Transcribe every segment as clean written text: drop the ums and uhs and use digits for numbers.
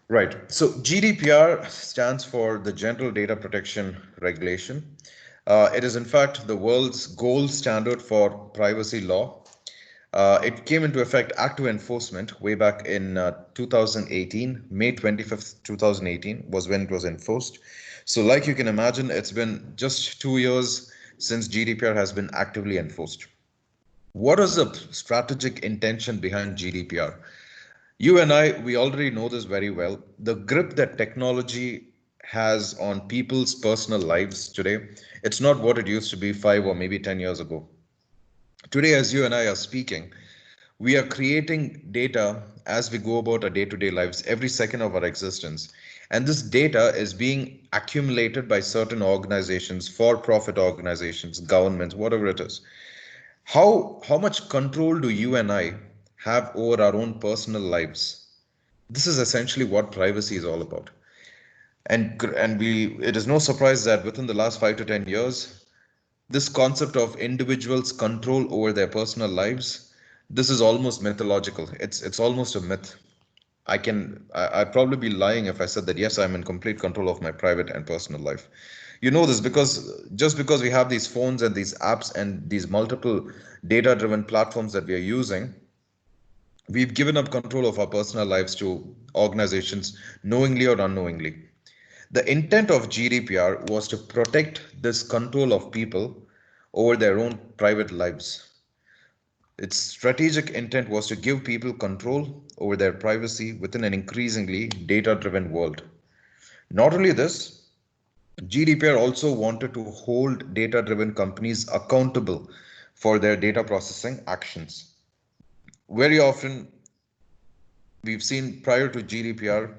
Right. So GDPR stands for the General Data Protection Regulation. It is, in fact, the world's gold standard for privacy law. It came into effect active enforcement way back in 2018, May 25th, 2018 was when it was enforced. So, like you can imagine, it's been just 2 years since GDPR has been actively enforced. What is the strategic intention behind GDPR? You and I, we already know this very well. The grip that technology has on people's personal lives today, it's not what it used to be 5 or maybe 10 years ago. Today, as you and I are speaking, we are creating data as we go about our day-to-day lives, every second of our existence. And this data is being accumulated by certain organizations, for-profit organizations, governments, whatever it is. How much control do you and I have over our own personal lives? This is essentially what privacy is all about. And it is no surprise that within the last 5 to 10 years, this concept of individuals' control over their personal lives, this is almost mythological. It's almost a myth. I'd probably be lying if I said that yes, I'm in complete control of my private and personal life. You know this because just because we have these phones and these apps and these multiple data-driven platforms that we are using, we've given up control of our personal lives to organizations knowingly or unknowingly. The intent of GDPR was to protect this control of people over their own private lives. Its strategic intent was to give people control over their privacy within an increasingly data driven world. Not only this, GDPR also wanted to hold data driven companies accountable for their data processing actions. Very often, we've seen prior to GDPR,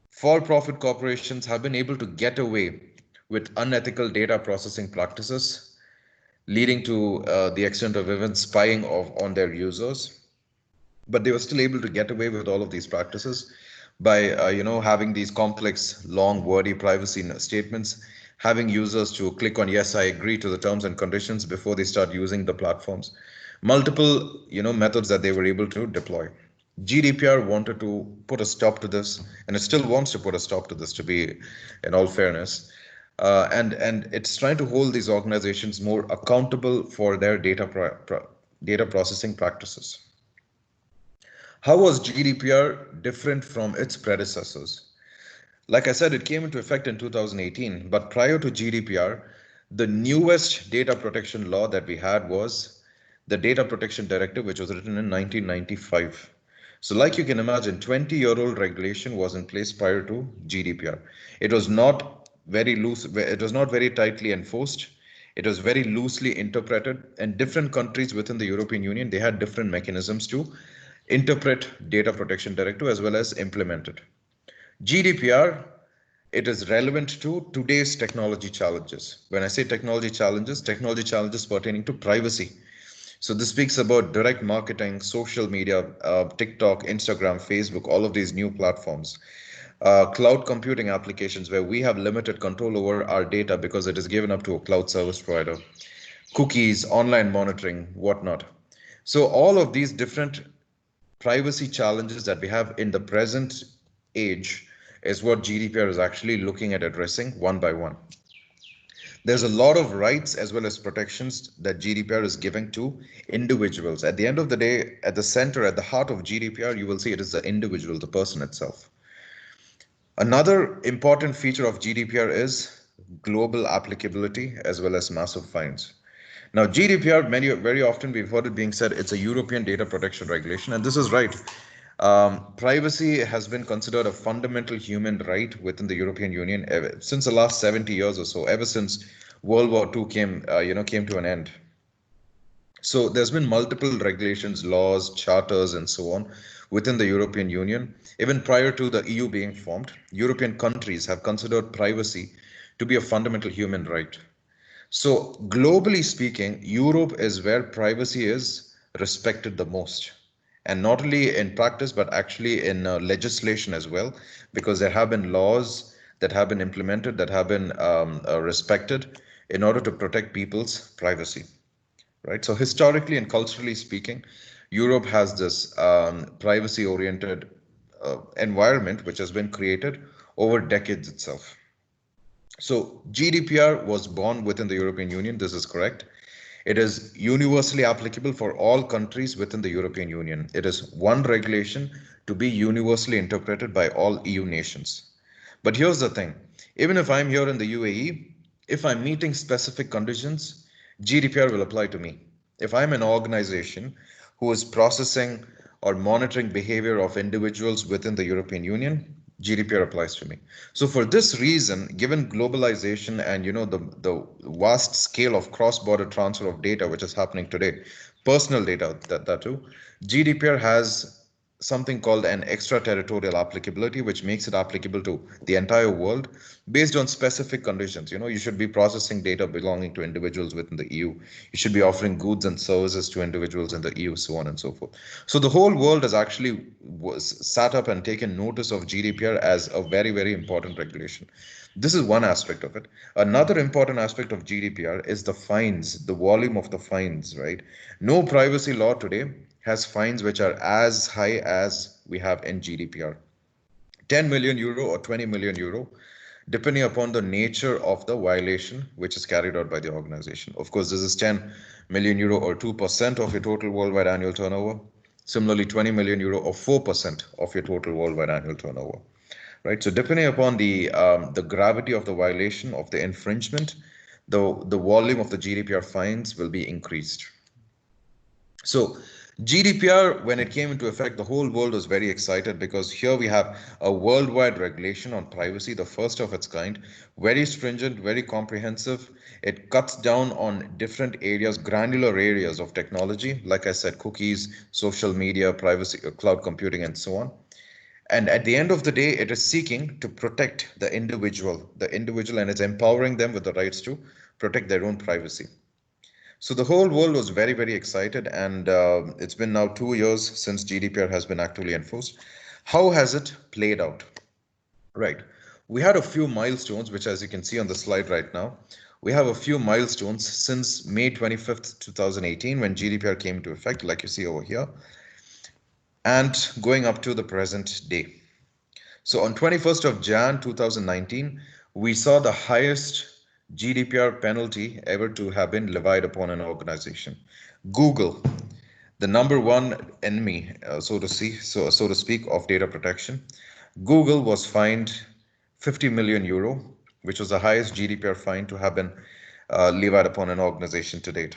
for profit corporations have been able to get away with unethical data processing practices, leading to the extent of even spying on their users. But they were still able to get away with all of these practices by having these complex, long, wordy privacy statements, having users to click on yes, I agree to the terms and conditions before they start using the platforms. Multiple methods that they were able to deploy. GDPR wanted to put a stop to this, and it still wants to put a stop to this, to be in all fairness. And it's trying to hold these organizations more accountable for their data processing practices. How was GDPR different from its predecessors? Like I said, it came into effect in 2018, but prior to GDPR, the newest data protection law that we had was the Data Protection Directive, which was written in 1995. So, like you can imagine, 20-year-old regulation was in place prior to GDPR. It was not very loose, it was not very tightly enforced. It was very loosely interpreted, and different countries within the European Union, they had different mechanisms to interpret data protection directive as well as implement it. GDPR, it is relevant to today's technology challenges. When I say technology challenges pertaining to privacy. So this speaks about direct marketing, social media, TikTok, Instagram, Facebook, all of these new platforms. Cloud computing applications where we have limited control over our data because it is given up to a cloud service provider. Cookies, online monitoring, whatnot. So all of these different privacy challenges that we have in the present age is what GDPR is actually looking at addressing one by one. There's a lot of rights as well as protections that GDPR is giving to individuals. At the end of the day, at the center, at the heart of GDPR, you will see it is the individual, the person itself. Another important feature of GDPR is global applicability as well as massive fines. Now, GDPR, very often we've heard it being said it's a European data protection regulation, and this is right. Privacy has been considered a fundamental human right within the European Union since the last 70 years or so, ever since World War II came to an end. So there's been multiple regulations, laws, charters, and so on within the European Union. Even prior to the EU being formed, European countries have considered privacy to be a fundamental human right. So globally speaking, Europe is where privacy is respected the most. And not only in practice, but actually in legislation as well, because there have been laws that have been implemented that have been respected in order to protect people's privacy, right? So historically and culturally speaking, Europe has this privacy-oriented environment which has been created over decades itself. So GDPR was born within the European Union. This is correct. It is universally applicable for all countries within the European Union. It is one regulation to be universally interpreted by all EU nations. But here's the thing, even if I'm here in the UAE, if I'm meeting specific conditions, GDPR will apply to me. If I'm an organization who is processing or monitoring behavior of individuals within the European Union, GDPR applies to me. So for this reason, given globalization and the vast scale of cross-border transfer of data which is happening today, personal data that too, GDPR has something called an extraterritorial applicability, which makes it applicable to the entire world based on specific conditions. You should be processing data belonging to individuals within the EU. You should be offering goods and services to individuals in the EU, so on and so forth. So the whole world has actually sat up and taken notice of GDPR as a very, very important regulation. This is one aspect of it. Another important aspect of GDPR is the fines, the volume of the fines, right? No privacy law today has fines which are as high as we have in GDPR. 10 million euro or 20 million euro, depending upon the nature of the violation which is carried out by the organization. Of course, this is 10 million euro or 2% of your total worldwide annual turnover. Similarly, 20 million euro or 4% of your total worldwide annual turnover. Right. So depending upon the gravity of the violation of the infringement, the volume of the GDPR fines will be increased. So GDPR, when it came into effect, the whole world was very excited because here we have a worldwide regulation on privacy, the first of its kind, very stringent, very comprehensive. It cuts down on different areas, granular areas of technology, like I said, cookies, social media, privacy, cloud computing, and so on. And at the end of the day, it is seeking to protect the individual, and it's empowering them with the rights to protect their own privacy. So the whole world was very, very excited, and it's been now 2 years since GDPR has been actively enforced. How has it played out? Right. We had a few milestones, which, as you can see on the slide right now, we have a few milestones since May 25th, 2018, when GDPR came into effect, like you see over here, and going up to the present day. So on 21st of Jan 2019, we saw the highest GDPR penalty ever to have been levied upon an organization. Google, the number one enemy, so to speak, of data protection. Google was fined 50 million euro, which was the highest GDPR fine to have been levied upon an organization to date.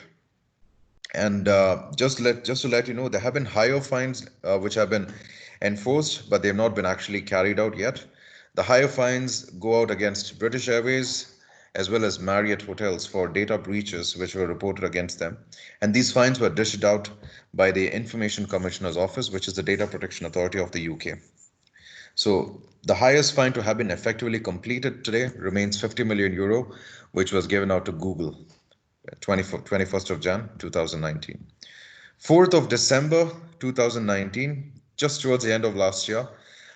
And just to let you know, there have been higher fines which have been enforced, but they have not been actually carried out yet. The higher fines go out against British Airways as well as Marriott Hotels for data breaches which were reported against them. And these fines were dished out by the Information Commissioner's Office, which is the data protection authority of the UK. So the highest fine to have been effectively completed today remains 50 million euro, which was given out to Google. 21st of Jan 2019. 4th of December 2019, just towards the end of last year,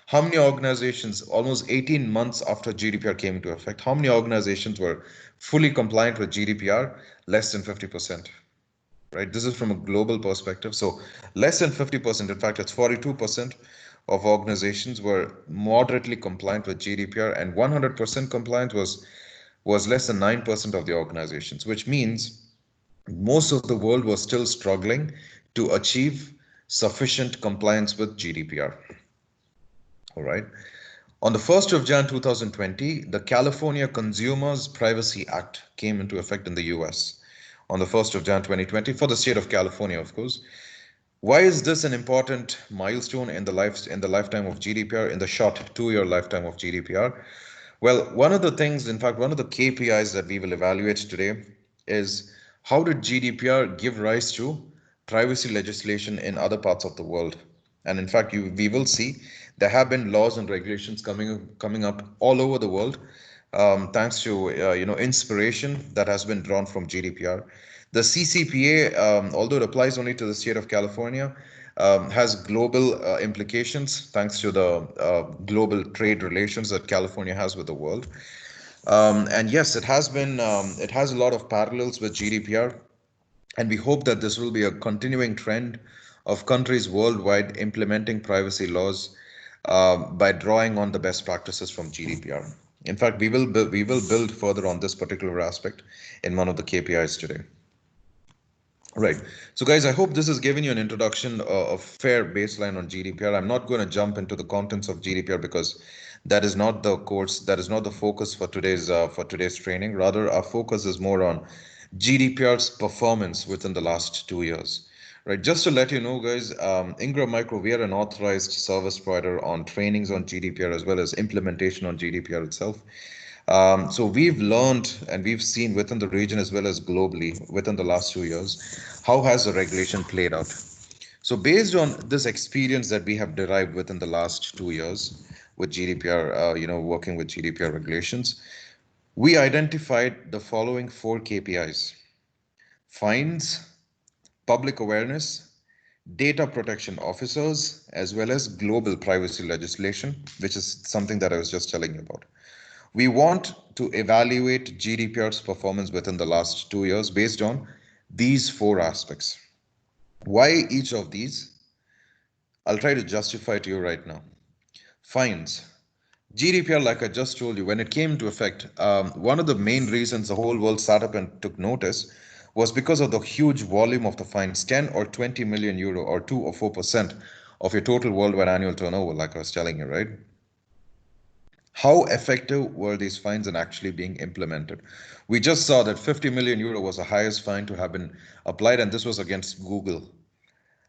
how many organizations, almost 18 months after GDPR came into effect, how many organizations were fully compliant with GDPR? Less than 50%. Right? This is from a global perspective. So less than 50%, in fact, it's 42% of organizations were moderately compliant with GDPR, and 100% compliant was less than 9% of the organizations, which means most of the world was still struggling to achieve sufficient compliance with GDPR. All right. On the 1st of Jan 2020, the California Consumers Privacy Act came into effect in the US on the 1st of Jan 2020 for the state of California, of course. Why is this an important milestone in the lifetime of GDPR, in the short 2-year lifetime of GDPR? Well, one of the things, in fact, one of the KPIs that we will evaluate today is how did GDPR give rise to privacy legislation in other parts of the world? And in fact, we will see there have been laws and regulations coming up all over the world, thanks to inspiration that has been drawn from GDPR. The CCPA, although it applies only to the state of California, has global implications thanks to the global trade relations that California has with the world. And yes, it has a lot of parallels with GDPR, and we hope that this will be a continuing trend of countries worldwide implementing privacy laws by drawing on the best practices from GDPR. In fact, we will build further on this particular aspect in one of the KPIs today. Right. So, guys, I hope this has given you an introduction, a fair baseline on GDPR. I'm not going to jump into the contents of GDPR because that is not the course, that is not the focus for today's training. Rather, our focus is more on GDPR's performance within the last 2 years. Right. Just to let you know, guys, Ingram Micro, we are an authorized service provider on trainings on GDPR as well as implementation on GDPR itself. So we've learned and we've seen within the region as well as globally within the last 2 years, how has the regulation played out? So based on this experience that we have derived within the last 2 years with GDPR, working with GDPR regulations, we identified the following four KPIs: fines, public awareness, data protection officers, as well as global privacy legislation, which is something that I was just telling you about. We want to evaluate GDPR's performance within the last 2 years based on these four aspects. Why each of these? I'll try to justify to you right now. Fines. GDPR, like I just told you, when it came into effect, one of the main reasons the whole world sat up and took notice was because of the huge volume of the fines, 10 or 20 million euro, or 2 or 4% of your total worldwide annual turnover, like I was telling you, right? How effective were these fines in actually being implemented? We just saw that 50 million euro was the highest fine to have been applied, and this was against Google.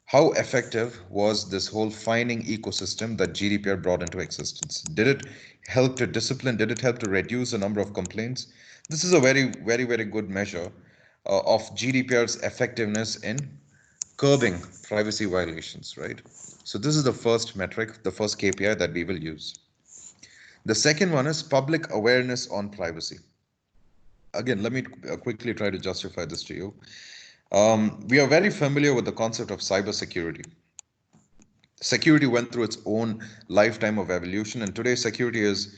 How effective was this whole fining ecosystem that GDPR brought into existence? Did it help to discipline? Did it help to reduce the number of complaints? This is a very, very, very good measure of GDPR's effectiveness in curbing privacy violations, right? So this is the first metric, the first KPI that we will use. The second one is public awareness on privacy. Again, let me quickly try to justify this to you. We are very familiar with the concept of cybersecurity. Security went through its own lifetime of evolution, and today security is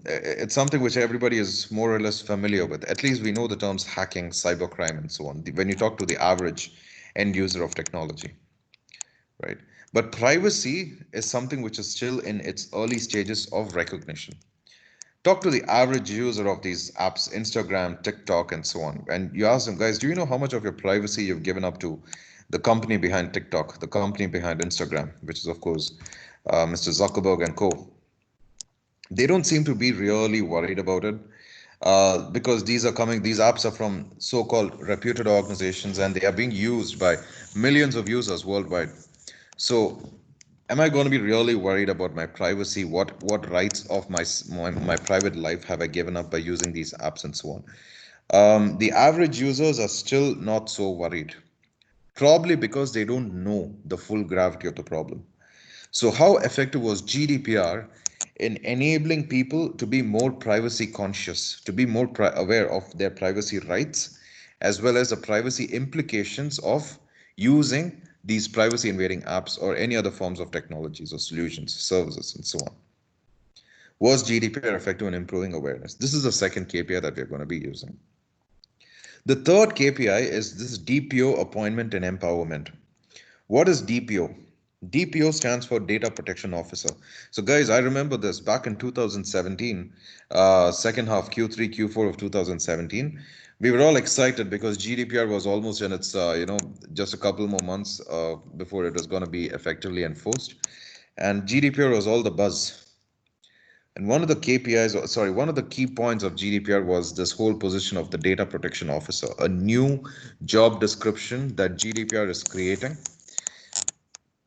it's something which everybody is more or less familiar with. At least we know the terms hacking, cybercrime, and so on. When you talk to the average end user of technology, right? But privacy is something which is still in its early stages of recognition. Talk to the average user of these apps, Instagram, TikTok, and so on, and you ask them, guys, do you know how much of your privacy you've given up to the company behind TikTok, the company behind Instagram, which is, of course, Mr. Zuckerberg and co. They don't seem to be really worried about it because these apps are from so-called reputed organizations, and they are being used by millions of users worldwide. So am I going to be really worried about my privacy? What rights of my private life have I given up by using these apps and so on? The average users are still not so worried, probably because they don't know the full gravity of the problem. So how effective was GDPR in enabling people to be more privacy conscious, to be more aware of their privacy rights, as well as the privacy implications of using these privacy invading apps or any other forms of technologies or solutions, services, and so on? Was GDPR effective in improving awareness? This is the second KPI that we're going to be using. The third KPI is this DPO appointment and empowerment. What is DPO? DPO stands for Data Protection Officer. So guys, I remember this back in 2017, second half Q3, Q4 of 2017. We were all excited because GDPR was almost in its, just a couple more months before it was going to be effectively enforced. And GDPR was all the buzz. And one of the one of the key points of GDPR was this whole position of the Data Protection Officer, a new job description that GDPR is creating.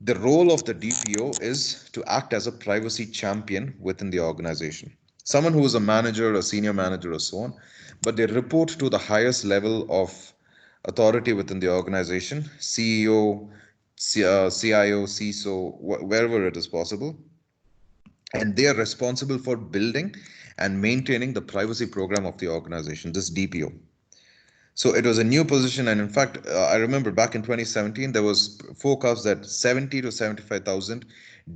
The role of the DPO is to act as a privacy champion within the organization. Someone who is a manager, a senior manager, or so on, but they report to the highest level of authority within the organization, CEO, CIO, CISO, wherever it is possible. And they are responsible for building and maintaining the privacy program of the organization, this DPO. So it was a new position, and in fact, I remember back in 2017, there was forecast that 70 to 75,000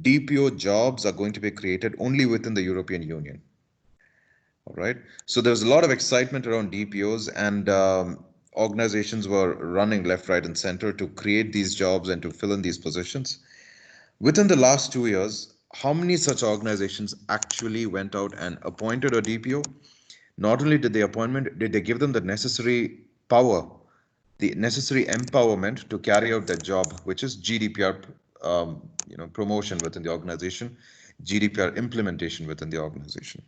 DPO jobs are going to be created only within the European Union. All right. So there was a lot of excitement around DPOs, and organizations were running left, right, and center to create these jobs and to fill in these positions. Within the last 2 years, how many such organizations actually went out and appointed a DPO? Not only did they give them the necessary power, the necessary empowerment to carry out their job, which is GDPR, promotion within the organization, GDPR implementation within the organization.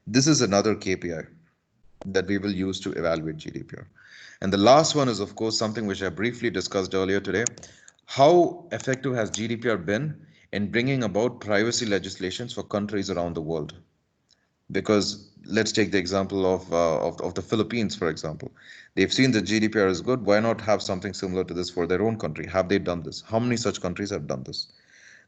This is another KPI that we will use to evaluate GDPR. And the last one is, of course, something which I briefly discussed earlier today. How effective has GDPR been in bringing about privacy legislations for countries around the world? Because let's take the example of the Philippines, for example. They've seen that GDPR is good. Why not have something similar to this for their own country? Have they done this? How many such countries have done this?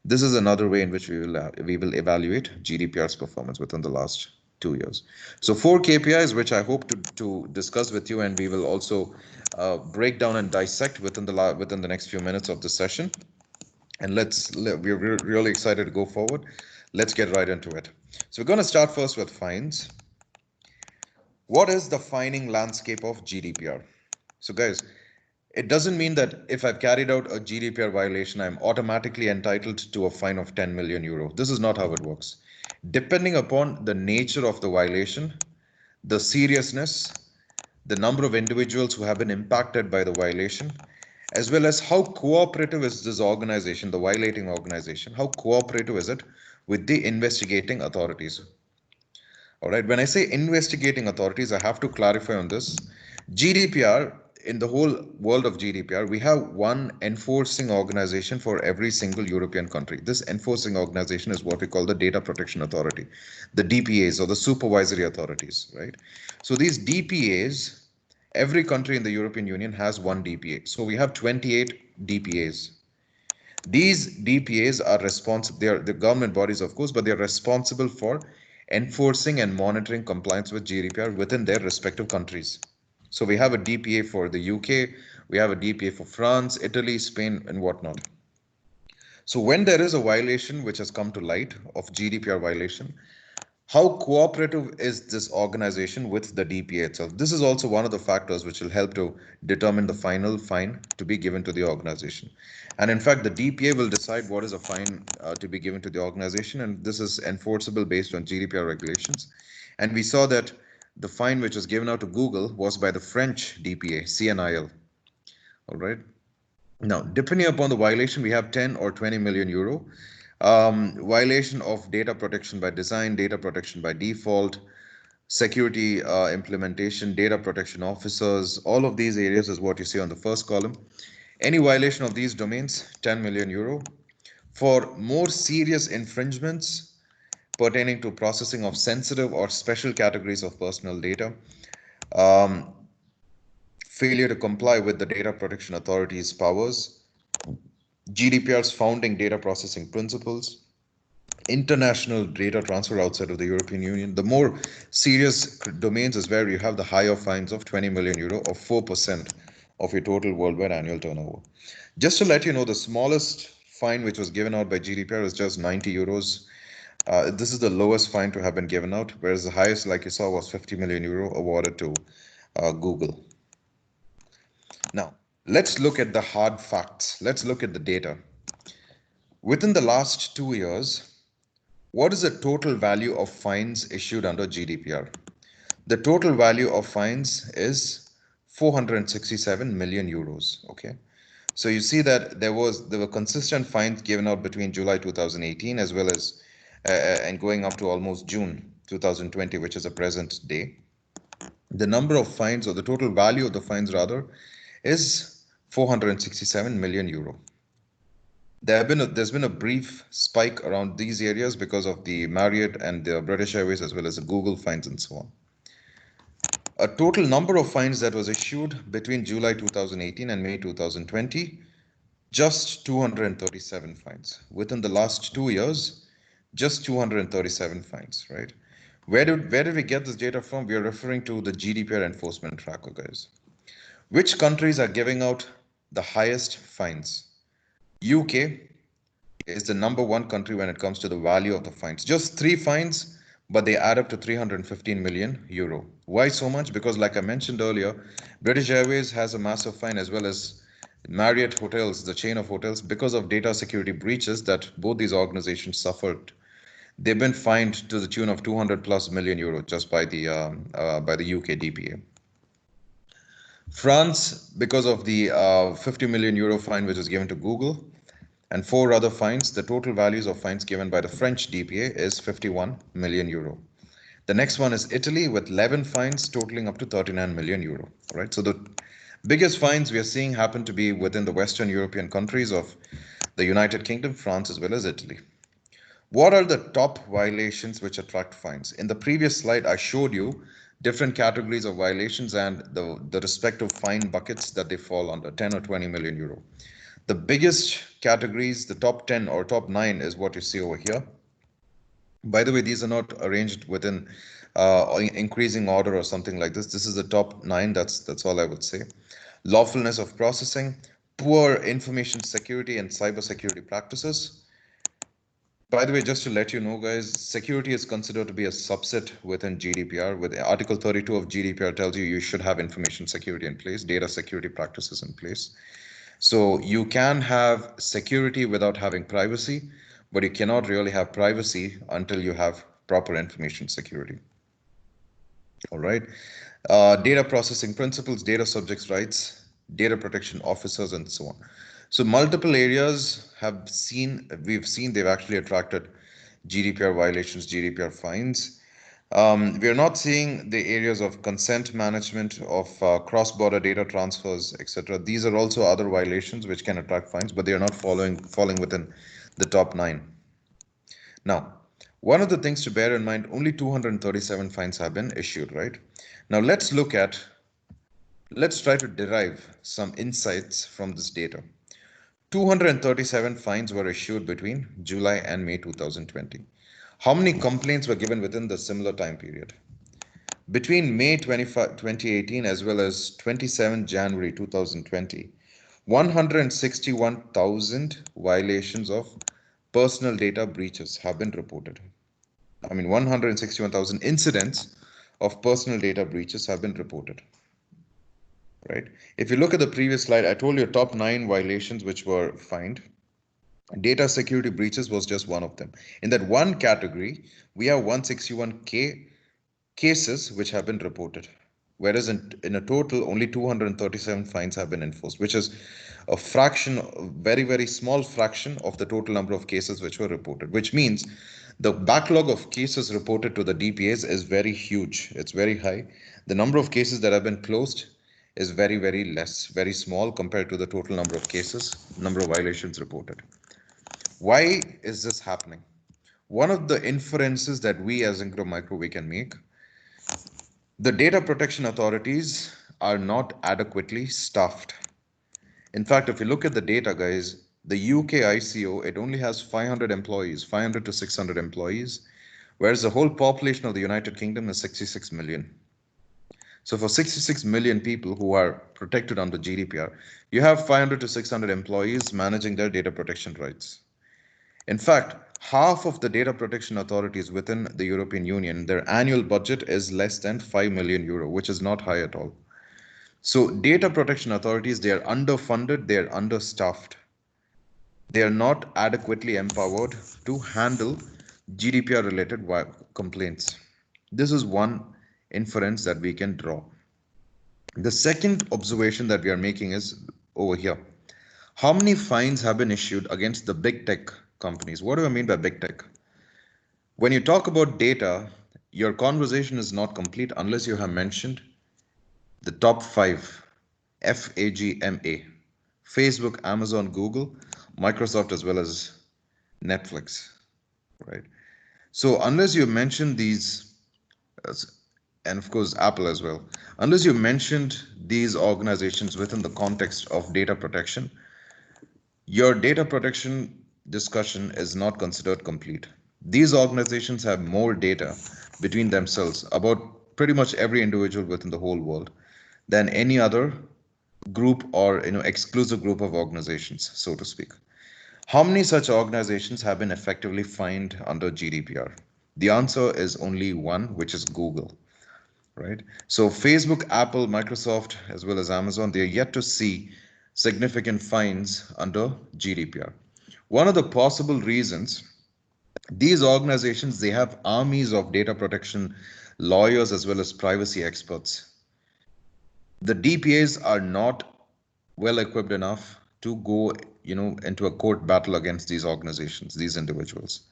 This is another way in which we will evaluate GDPR's performance within the last 2 years. So 4 KPIs, which I hope to discuss with you, and we will also break down and dissect within the next few minutes of the session. And we're really excited to go forward. Let's get right into it. So we're going to start first with fines. What is the fining landscape of GDPR? So guys, it doesn't mean that if I've carried out a GDPR violation, I'm automatically entitled to a fine of 10 million euro. This is not how it works. Depending upon the nature of the violation, the seriousness, the number of individuals who have been impacted by the violation, as well as how cooperative is this organization, the violating organization, how cooperative is it with the investigating authorities. All right, when I say investigating authorities, I have to clarify on this. GDPR, in the whole world of GDPR, we have one enforcing organization for every single European country. This enforcing organization is what we call the Data Protection Authority, the DPAs, or the supervisory authorities, right? So these DPAs, every country in the European Union has one DPA. So we have 28 DPAs. These DPAs are responsible, they are the government bodies, of course, but they are responsible for enforcing and monitoring compliance with GDPR within their respective countries. So we have a DPA for the UK, we have a DPA for France, Italy, Spain, and whatnot. So when there is a violation which has come to light of GDPR violation, how cooperative is this organization with the DPA itself? This is also one of the factors which will help to determine the final fine to be given to the organization. And in fact, the DPA will decide what is a fine to be given to the organization, and this is enforceable based on GDPR regulations. And we saw that the fine which was given out to Google was by the French DPA, CNIL. All right. Now, depending upon the violation, we have 10 or 20 million euro. Violation of data protection by design, data protection by default, security implementation, data protection officers, all of these areas is what you see on the first column. Any violation of these domains, 10 million euro. For more serious infringements pertaining to processing of sensitive or special categories of personal data, failure to comply with the Data Protection Authority's powers, GDPR's founding data processing principles, international data transfer outside of the European Union. The more serious domains is where you have the higher fines of 20 million euro, or 4% of your total worldwide annual turnover. Just to let you know, the smallest fine which was given out by GDPR is just 90 euros. This is the lowest fine to have been given out, whereas the highest, like you saw, was 50 million euro awarded to Google. Now, let's look at the hard facts. Let's look at the data. Within the last 2 years, what is the total value of fines issued under GDPR? The total value of fines is 467 million euros. Okay. So you see that there were consistent fines given out between July 2018 as well as and going up to almost June 2020, which is the present day. The number of fines, or the total value of the fines rather, is 467 million euro. There's been a brief spike around these areas because of the Marriott and the British Airways as well as the Google fines and so on. A total number of fines that was issued between July 2018 and May 2020, just 237 fines. Within the last 2 years, just 237 fines, right? Where did we get this data from? We are referring to the GDPR enforcement tracker, guys. Which countries are giving out the highest fines? UK is the number one country when it comes to the value of the fines. Just 3 fines, but they add up to 315 million euro. Why so much? Because like I mentioned earlier, British Airways has a massive fine, as well as Marriott Hotels, the chain of hotels, because of data security breaches that both these organizations suffered They've been fined to the tune of 200 plus million euro just by the UK DPA. France, because of the 50 million euro fine which was given to Google, and four other fines, the total values of fines given by the French DPA is 51 million euro. The next one is Italy with 11 fines totaling up to 39 million euro. Right. So the biggest fines we are seeing happen to be within the Western European countries of the United Kingdom, France, as well as Italy. What are the top violations which attract fines? In the previous slide, I showed you different categories of violations and the respective fine buckets that they fall under, 10 or 20 million euro. The biggest categories, the top 10 or top 9 is what you see over here. By the way, these are not arranged within increasing order or something like this. This is the top 9. That's all I would say. Lawfulness of processing, poor information security and cyber security practices. By the way, just to let you know, guys, security is considered to be a subset within GDPR. With Article 32 of GDPR tells you should have information security in place, data security practices in place. So you can have security without having privacy, but you cannot really have privacy until you have proper information security. All right. Data processing principles, data subjects' rights, data protection officers, and so on. So multiple areas we've seen they've actually attracted GDPR violations, GDPR fines. We are not seeing the areas of consent management, of cross-border data transfers, etc. These are also other violations which can attract fines, but they are not falling within the top 9. Now, one of the things to bear in mind, only 237 fines have been issued, right? Now let's try to derive some insights from this data. 237 fines were issued between July and May 2020. How many complaints were given within the similar time period? Between May 2018 as well as 27 January 2020, 161,000 violations of personal data breaches have been reported. 161,000 incidents of personal data breaches have been reported. Right? If you look at the previous slide, I told you top 9 violations which were fined. Data security breaches was just one of them. In that one category, we have 161 cases which have been reported, whereas in a total, only 237 fines have been enforced, which is a fraction, a very, very small fraction of the total number of cases which were reported, which means the backlog of cases reported to the DPAs is very huge. It's very high. The number of cases that have been closed is very, very less, very small compared to the total number of cases, number of violations reported. Why is this happening? One of the inferences that we as Ingram Micro we can make, the data protection authorities are not adequately staffed. In fact, if you look at the data, guys, the UK ICO, it only has 500 employees, 500 to 600 employees, whereas the whole population of the United Kingdom is 66 million. So for 66 million people who are protected under GDPR, you have 500 to 600 employees managing their data protection rights. In fact, half of the data protection authorities within the European Union, their annual budget is less than 5 million euro, which is not high at all. So data protection authorities, they are underfunded, they are understaffed. They are not adequately empowered to handle GDPR related complaints. This is one inference that we can draw. The second observation that we are making is over here. How many fines have been issued against the big tech companies? What do I mean by big tech? When you talk about data, your conversation is not complete unless you have mentioned the top 5, FAGMA, Facebook, Amazon, Google, Microsoft, as well as Netflix, right? So unless you mention these, and of course Apple as well, unless you mentioned these organizations within the context of data protection, your data protection discussion is not considered complete. These organizations have more data between themselves about pretty much every individual within the whole world than any other group or exclusive group of organizations, so to speak. How many such organizations have been effectively fined under GDPR? The answer is only one, which is Google, right? So Facebook, Apple, Microsoft, as well as Amazon, they are yet to see significant fines under GDPR. One of the possible reasons These organizations, they have armies of data protection lawyers as well as privacy experts. The DPAs are not well equipped enough to go, into a court battle against these organizations, these individuals.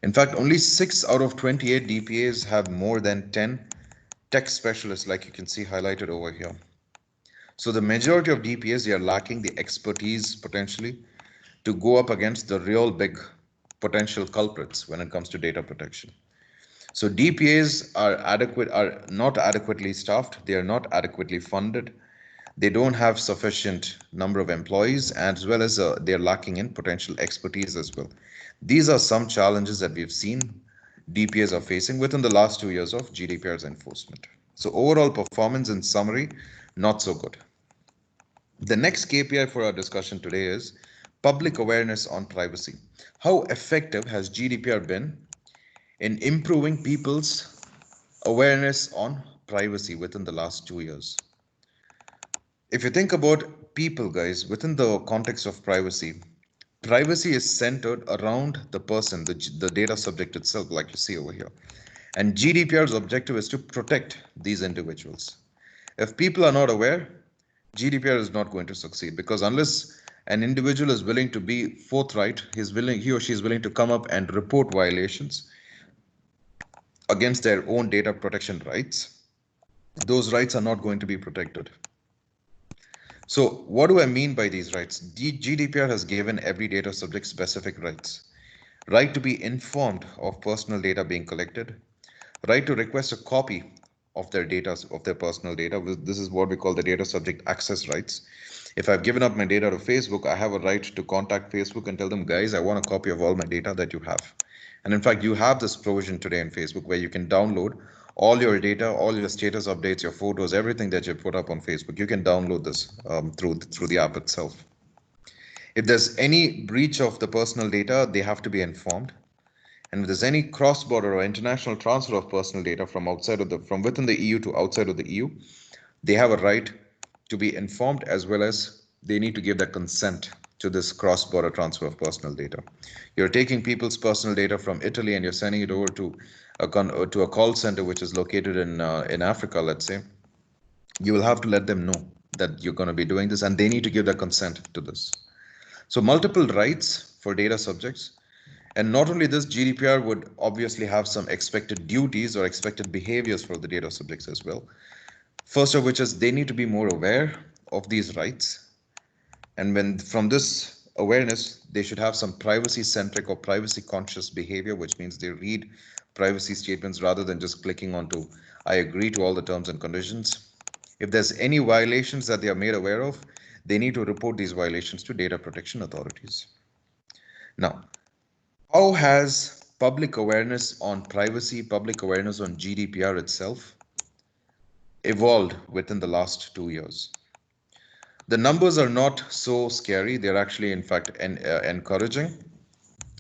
In fact, only 6 out of 28 DPAs have more than 10 tech specialists, like you can see highlighted over here. So the majority of DPAs, they are lacking the expertise potentially to go up against the real big potential culprits when it comes to data protection. So DPAs are not adequately staffed, they are not adequately funded, they don't have sufficient number of employees, as well as they're lacking in potential expertise as well. These are some challenges that we've seen DPAs are facing within the last 2 years of GDPR's enforcement. So overall performance in summary, not so good. The next KPI for our discussion today is public awareness on privacy. How effective has GDPR been in improving people's awareness on privacy within the last 2 years? If you think about people, guys, within the context of privacy, privacy is centered around the person, the data subject itself, like you see over here. And GDPR's objective is to protect these individuals. If people are not aware, GDPR is not going to succeed, because unless an individual is willing to be forthright, he or she is willing to come up and report violations against their own data protection rights, those rights are not going to be protected. So what do I mean by these rights? GDPR has given every data subject specific rights. Right to be informed of personal data being collected, right to request a copy of their data, of their personal data. This is what we call the data subject access rights. If I've given up my data to Facebook, I have a right to contact Facebook and tell them, guys, I want a copy of all my data that you have. And in fact, you have this provision today in Facebook where you can download all your data, all your status updates, your photos, everything that you put up on Facebook. You can download this through the app itself. If there's any breach of the personal data, they have to be informed. And if there's any cross-border or international transfer of personal data from within the EU to outside of the EU, they have a right to be informed, as well as they need to give their consent to this cross-border transfer of personal data. You're taking people's personal data from Italy and you're sending it over to a call center which is located in Africa, let's say. You will have to let them know that you're going to be doing this, and they need to give their consent to this. So multiple rights for data subjects. And not only this, GDPR would obviously have some expected duties or expected behaviors for the data subjects as well. First of which is they need to be more aware of these rights. And when from this awareness, they should have some privacy centric or privacy conscious behavior, which means they read privacy statements rather than just clicking onto I agree to all the terms and conditions. If there's any violations that they are made aware of, they need to report these violations to data protection authorities. Now, how has public awareness on privacy, public awareness on GDPR itself evolved within the last 2 years? The numbers are not so scary. They're actually, in fact, encouraging.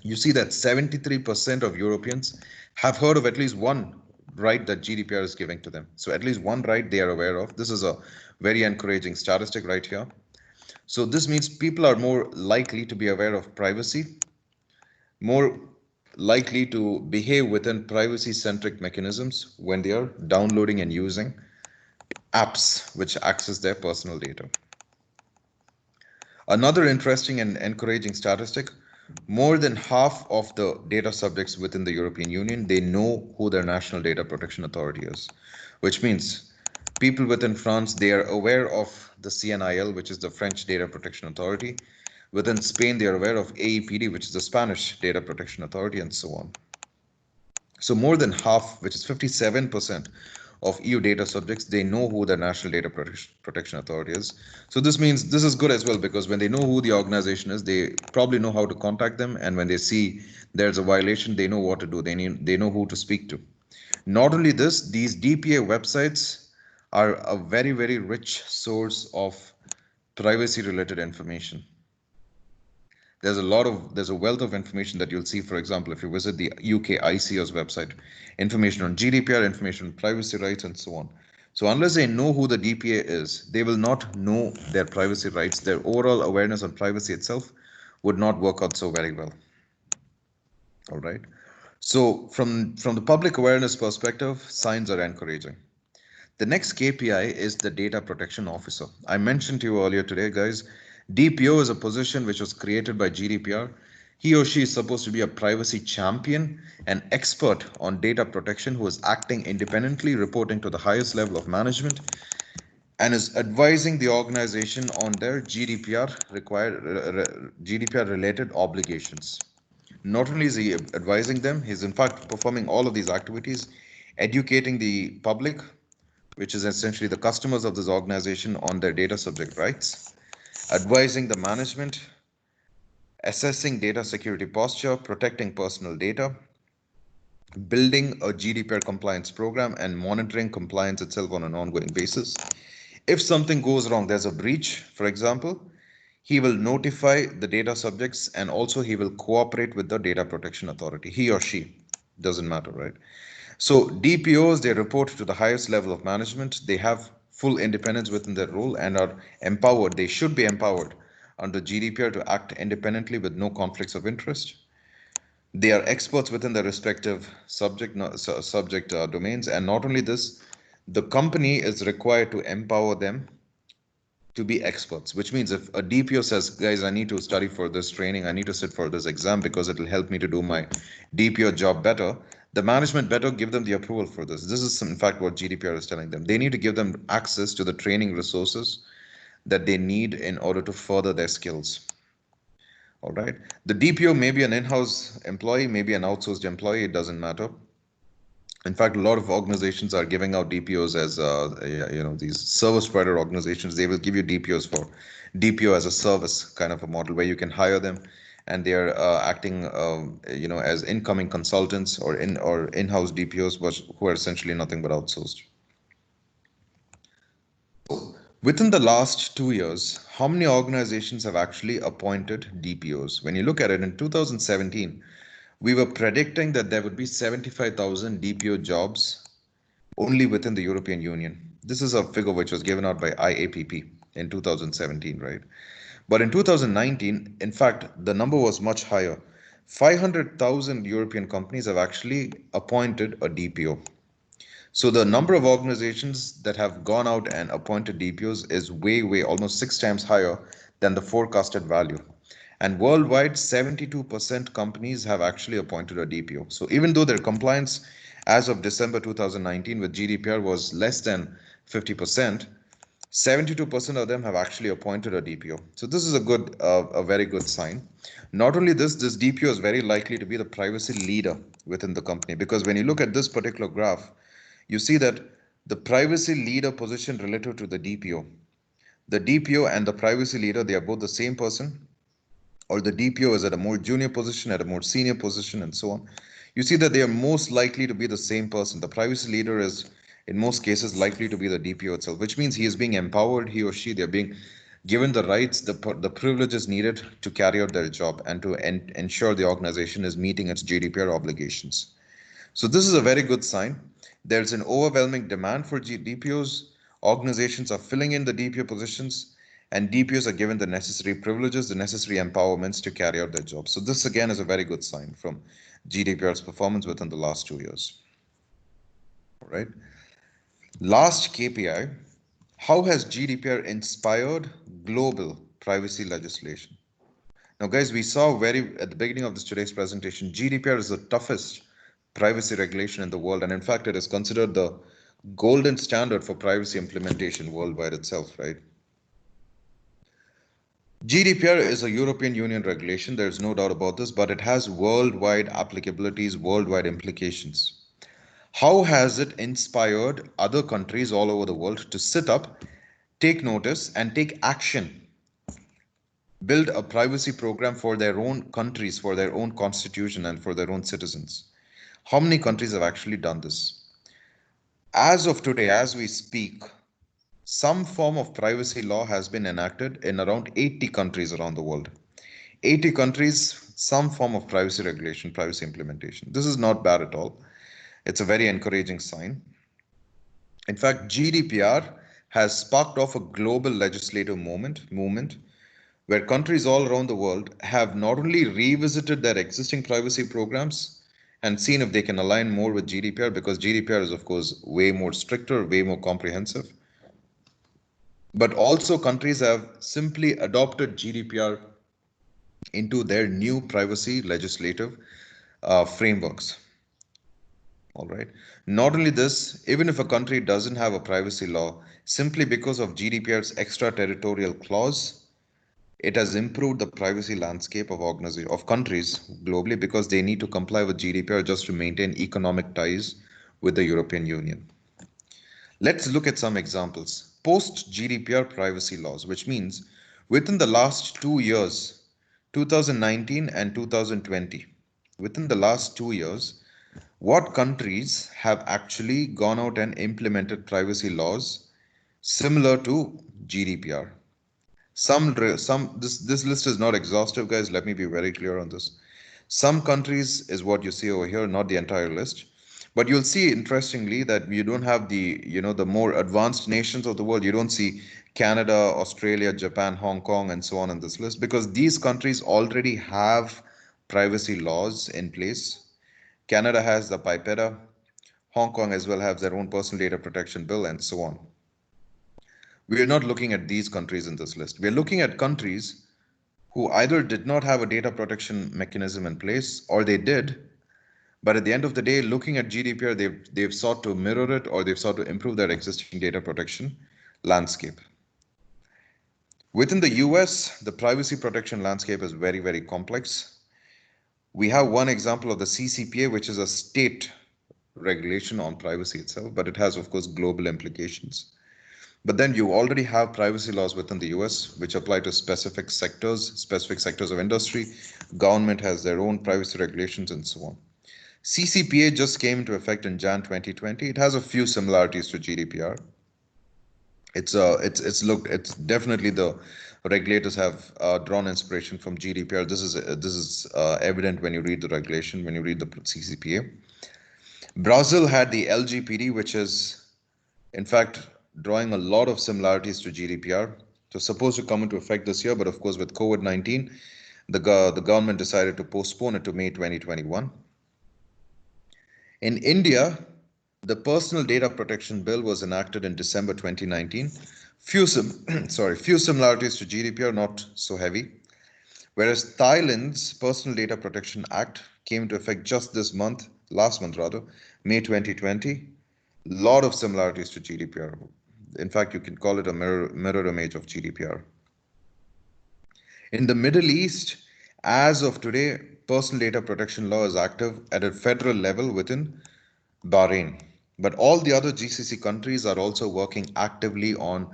You see that 73% of Europeans have heard of at least one right that GDPR is giving to them. So at least one right they are aware of. This is a very encouraging statistic right here. So this means people are more likely to be aware of privacy, more likely to behave within privacy-centric mechanisms when they are downloading and using apps which access their personal data. Another interesting and encouraging statistic, more than half of the data subjects within the European Union, they know who their national data protection authority is, which means people within France, they are aware of the CNIL, which is the French Data Protection Authority. Within Spain, they are aware of AEPD, which is the Spanish Data Protection Authority, and so on. So more than half, which is 57% of EU data subjects, they know who their national data protection authority is. So this means this is good as well, because when they know who the organization is, they probably know how to contact them. And when they see there's a violation, they know what to do. They know who to speak to. Not only this, these DPA websites are a very, very rich source of privacy related information. There's a wealth of information that you'll see. For example, if you visit the UK ICO's website, information on GDPR, information on privacy rights, and so on. So unless they know who the DPA is, they will not know their privacy rights. Their overall awareness on privacy itself would not work out so very well. All right. So from the public awareness perspective, signs are encouraging. The next KPI is the data protection officer. I mentioned to you earlier today, guys, DPO is a position which was created by GDPR. He or she is supposed to be a privacy champion, an expert on data protection who is acting independently, reporting to the highest level of management, and is advising the organization on their GDPR related obligations. Not only is he advising them, he's in fact performing all of these activities, educating the public, which is essentially the customers of this organization, on their data subject rights, advising the management, assessing data security posture, protecting personal data, building a GDPR compliance program, and monitoring compliance itself on an ongoing basis. If something goes wrong, there's a breach, for example, he will notify the data subjects, and also he will cooperate with the data protection authority. He or she, doesn't matter, right? So DPOs, they report to the highest level of management. They have full independence within their role and are empowered. They should be empowered under GDPR to act independently with no conflicts of interest. They are experts within their respective subject domains, and not only this, the company is required to empower them to be experts, which means if a DPO says, guys, I need to study for this training, I need to sit for this exam because it will help me to do my DPO job better, the management better give them the approval for this. This is, in fact, what GDPR is telling them. They need to give them access to the training resources that they need in order to further their skills. All right. The DPO may be an in house employee, maybe an outsourced employee, it doesn't matter. In fact, a lot of organizations are giving out DPOs as these service provider organizations. They will give you DPOs for DPO as a service kind of a model where you can hire them, and they are acting as incoming consultants or in-house DPOs, who are essentially nothing but outsourced. Within the last 2 years, how many organizations have actually appointed DPOs? When you look at it, in 2017, we were predicting that there would be 75,000 DPO jobs only within the European Union. This is a figure which was given out by IAPP in 2017, right? But in 2019, in fact, the number was much higher. 500,000 European companies have actually appointed a DPO. So the number of organizations that have gone out and appointed DPOs is way, almost 6 times higher than the forecasted value. And worldwide, 72% companies have actually appointed a DPO. So even though their compliance as of December 2019 with GDPR was less than 50%, 72% of them have actually appointed a DPO. So this is a very good sign. Not only this DPO is very likely to be the privacy leader within the company, because when you look at this particular graph, you see that the privacy leader position relative to the DPO and the privacy leader, they are both the same person, or the DPO is at a more junior position, at a more senior position, and so on. You see that they are most likely to be the same person. The privacy leader is, in most cases, likely to be the DPO itself, which means he is being empowered, he or she, they're being given the rights, the privileges needed to carry out their job and to ensure the organization is meeting its GDPR obligations. So this is a very good sign. There's an overwhelming demand for DPOs. Organizations are filling in the DPO positions, and DPOs are given the necessary privileges, the necessary empowerments to carry out their job. So this again is a very good sign from GDPR's performance within the last 2 years. All right. Last KPI, how has GDPR inspired global privacy legislation? Now, guys, we saw at the beginning of today's presentation, GDPR is the toughest privacy regulation in the world, and in fact, it is considered the golden standard for privacy implementation worldwide itself, right? GDPR is a European Union regulation, there's no doubt about this, but it has worldwide applicabilities, worldwide implications. How has it inspired other countries all over the world to sit up, take notice, and take action, build a privacy program for their own countries, for their own constitution, and for their own citizens? How many countries have actually done this? As of today, as we speak, some form of privacy law has been enacted in around 80 countries around the world. 80 countries, some form of privacy regulation, privacy implementation. This is not bad at all. It's a very encouraging sign. In fact, GDPR has sparked off a global legislative movement where countries all around the world have not only revisited their existing privacy programs and seen if they can align more with GDPR, because GDPR is, of course, way more stricter, way more comprehensive, but also countries have simply adopted GDPR into their new privacy legislative frameworks. All right. Not only this, even if a country doesn't have a privacy law, simply because of GDPR's extraterritorial clause, it has improved the privacy landscape of countries globally because they need to comply with GDPR just to maintain economic ties with the European Union. Let's look at some examples. Post GDPR privacy laws, which means within the last 2 years, 2019 and 2020, within the last 2 years, what countries have actually gone out and implemented privacy laws similar to GDPR? This list is not exhaustive, guys. Let me be very clear on this. Some countries is what you see over here, not the entire list. But you'll see interestingly that you don't have the more advanced nations of the world. You don't see Canada, Australia, Japan, Hong Kong, and so on in this list because these countries already have privacy laws in place. Canada has the PIPEDA. Hong Kong as well have their own personal data protection bill and so on. We are not looking at these countries in this list. We are looking at countries who either did not have a data protection mechanism in place or they did, but at the end of the day, looking at GDPR, they've sought to mirror it or they've sought to improve their existing data protection landscape. Within the US, the privacy protection landscape is very, very complex. We have one example of the CCPA, which is a state regulation on privacy itself, but it has, of course, global implications. But then you already have privacy laws within the US, which apply to specific sectors of industry. Government has their own privacy regulations and so on. CCPA just came into effect in Jan 2020. It has a few similarities to GDPR. It's definitely the regulators have drawn inspiration from GDPR. This is evident when you read the regulation, when you read the CCPA. Brazil had the LGPD, which is in fact drawing a lot of similarities to GDPR. It was supposed to come into effect this year, but of course with COVID-19, the government decided to postpone it to May 2021. In India, the Personal Data Protection Bill was enacted in December 2019. Few similarities to GDPR, not so heavy. Whereas Thailand's Personal Data Protection Act came into effect just last month rather, May 2020. Lot of similarities to GDPR. In fact, you can call it a mirror image of GDPR. In the Middle East, as of today, personal data protection law is active at a federal level within Bahrain. But all the other GCC countries are also working actively on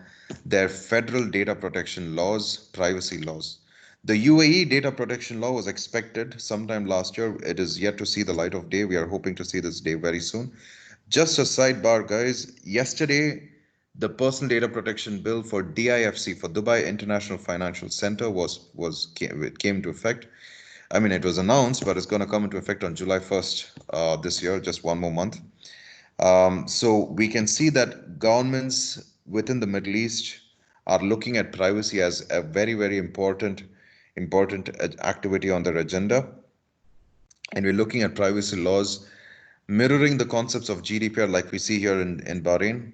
their federal data protection laws, privacy laws. The UAE data protection law was expected sometime last year. It is yet to see the light of day. We are hoping to see this day very soon. Just a sidebar, guys. Yesterday, the personal data protection bill for DIFC, for Dubai International Financial Center, came into effect. I mean, it was announced, but it's going to come into effect on July 1st this year, just one more month. So we can see that governments within the Middle East are looking at privacy as a very, very important activity on their agenda. And we're looking at privacy laws mirroring the concepts of GDPR like we see here in Bahrain,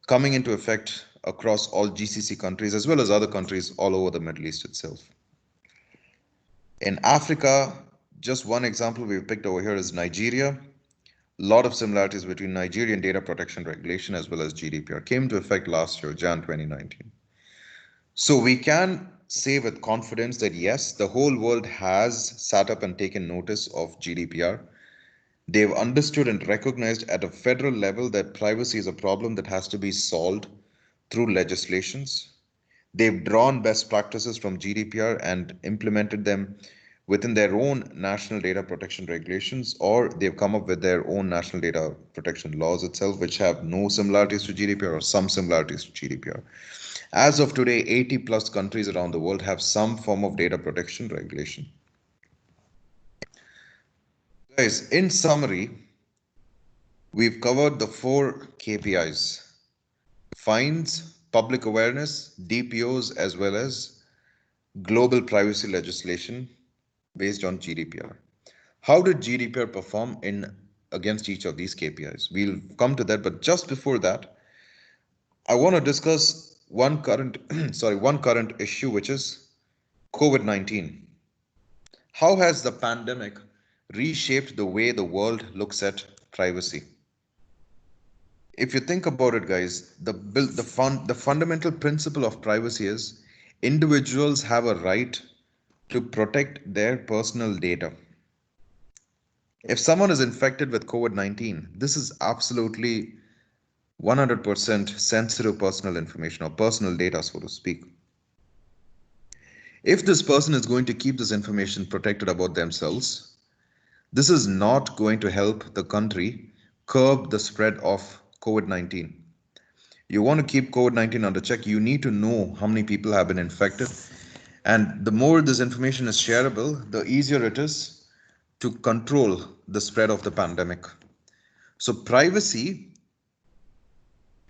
coming into effect across all GCC countries as well as other countries all over the Middle East itself. In Africa, just one example we've picked over here is Nigeria. A lot of similarities between Nigerian data protection regulation as well as GDPR came into effect last year, Jan 2019. So we can say with confidence that yes, the whole world has sat up and taken notice of GDPR. They've understood and recognized at a federal level that privacy is a problem that has to be solved through legislations. They've drawn best practices from GDPR and implemented them within their own national data protection regulations, or they've come up with their own national data protection laws itself, which have no similarities to GDPR or some similarities to GDPR. As of today, 80 plus countries around the world have some form of data protection regulation. Guys, in summary, we've covered the 4 KPIs: fines, public awareness, DPOs, as well as global privacy legislation based on GDPR. How did GDPR perform in against each of these KPIs? We'll come to that, but just before that, I want to discuss one current one current issue, which is COVID-19. How has the pandemic reshaped the way the world looks at privacy? If you think about it, guys, the fundamental principle of privacy is individuals have a right to protect their personal data. If someone is infected with COVID-19, this is absolutely 100% sensitive personal information or personal data, so to speak. If this person is going to keep this information protected about themselves, this is not going to help the country curb the spread of COVID-19. You want to keep COVID-19 under check, you need to know how many people have been infected. And the more this information is shareable, the easier it is to control the spread of the pandemic. So, privacy,